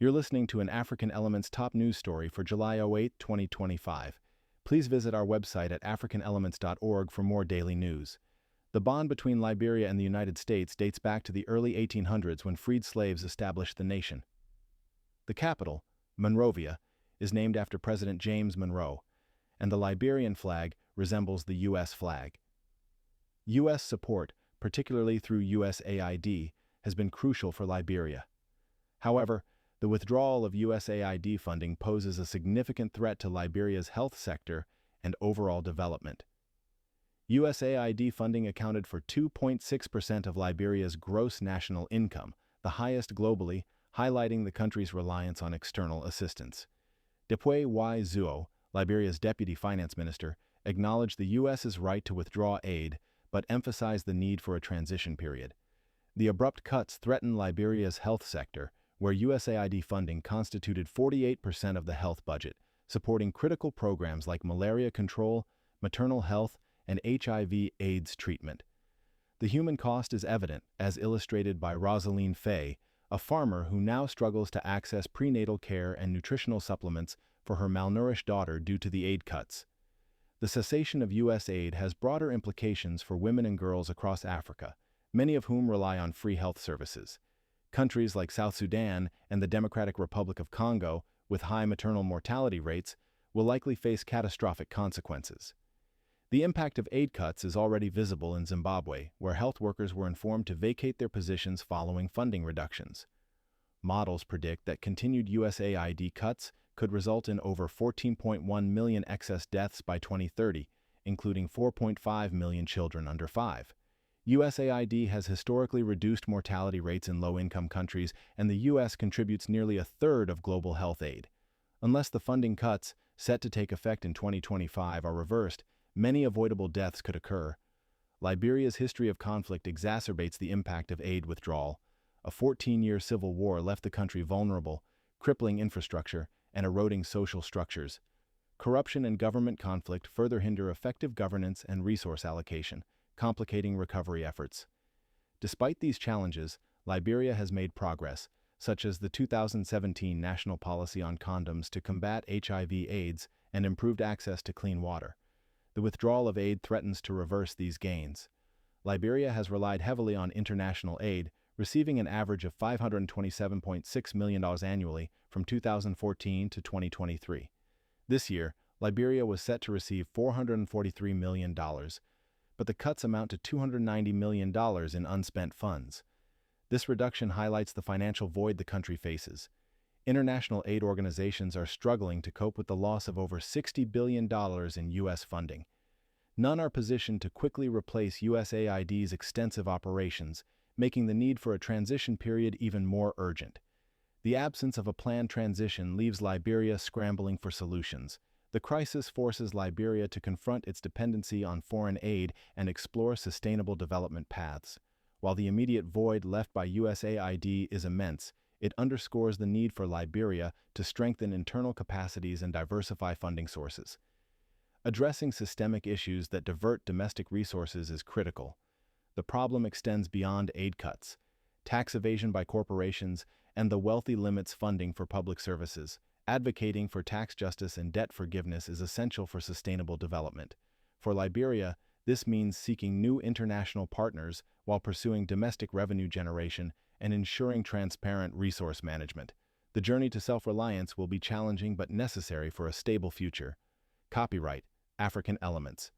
You're listening to an African Elements top news story for July 8, 2025. Please visit our website at africanelements.org for more daily news. The bond between Liberia and the United States dates back to the early 1800s when freed slaves established the nation. The capital, Monrovia, is named after President James Monroe, and the Liberian flag resembles the U.S. flag. U.S. support, particularly through USAID, has been crucial for Liberia. However, the withdrawal of USAID funding poses a significant threat to Liberia's health sector and overall development. USAID funding accounted for 2.6% of Liberia's gross national income, the highest globally, highlighting the country's reliance on external assistance. Deepens Y. Zuo, Liberia's deputy finance minister, acknowledged the U.S.'s right to withdraw aid, but emphasized the need for a transition period. The abrupt cuts threaten Liberia's health sector, where USAID funding constituted 48% of the health budget, supporting critical programs like malaria control, maternal health, and HIV/AIDS treatment. The human cost is evident, as illustrated by Rosaline Fay, a farmer who now struggles to access prenatal care and nutritional supplements for her malnourished daughter due to the aid cuts. The cessation of U.S. aid has broader implications for women and girls across Africa, many of whom rely on free health services. Countries like South Sudan and the Democratic Republic of Congo, with high maternal mortality rates, will likely face catastrophic consequences. The impact of aid cuts is already visible in Zimbabwe, where health workers were informed to vacate their positions following funding reductions. Models predict that continued USAID cuts could result in over 14.1 million excess deaths by 2030, including 4.5 million children under 5. USAID has historically reduced mortality rates in low-income countries, and the U.S. contributes nearly a third of global health aid. Unless the funding cuts, set to take effect in 2025, are reversed, many avoidable deaths could occur. Liberia's history of conflict exacerbates the impact of aid withdrawal. A 14-year civil war left the country vulnerable, crippling infrastructure and eroding social structures. Corruption and government conflict further hinder effective governance and resource allocation, complicating recovery efforts. Despite these challenges, Liberia has made progress, such as the 2017 National Policy on Condoms to combat HIV/AIDS and improved access to clean water. The withdrawal of aid threatens to reverse these gains. Liberia has relied heavily on international aid, receiving an average of $527.6 million annually from 2014 to 2023. This year, Liberia was set to receive $443 million, but the cuts amount to $290 million in unspent funds. This reduction highlights the financial void the country faces. International aid organizations are struggling to cope with the loss of over $60 billion in U.S. funding. None are positioned to quickly replace USAID's extensive operations, making the need for a transition period even more urgent. The absence of a planned transition leaves Liberia scrambling for solutions. The crisis forces Liberia to confront its dependency on foreign aid and explore sustainable development paths. While the immediate void left by USAID is immense, it underscores the need for Liberia to strengthen internal capacities and diversify funding sources. Addressing systemic issues that divert domestic resources is critical. The problem extends beyond aid cuts. Tax evasion by corporations and the wealthy limits funding for public services. Advocating for tax justice and debt forgiveness is essential for sustainable development. For Liberia, this means seeking new international partners while pursuing domestic revenue generation and ensuring transparent resource management. The journey to self-reliance will be challenging but necessary for a stable future. Copyright, African Elements.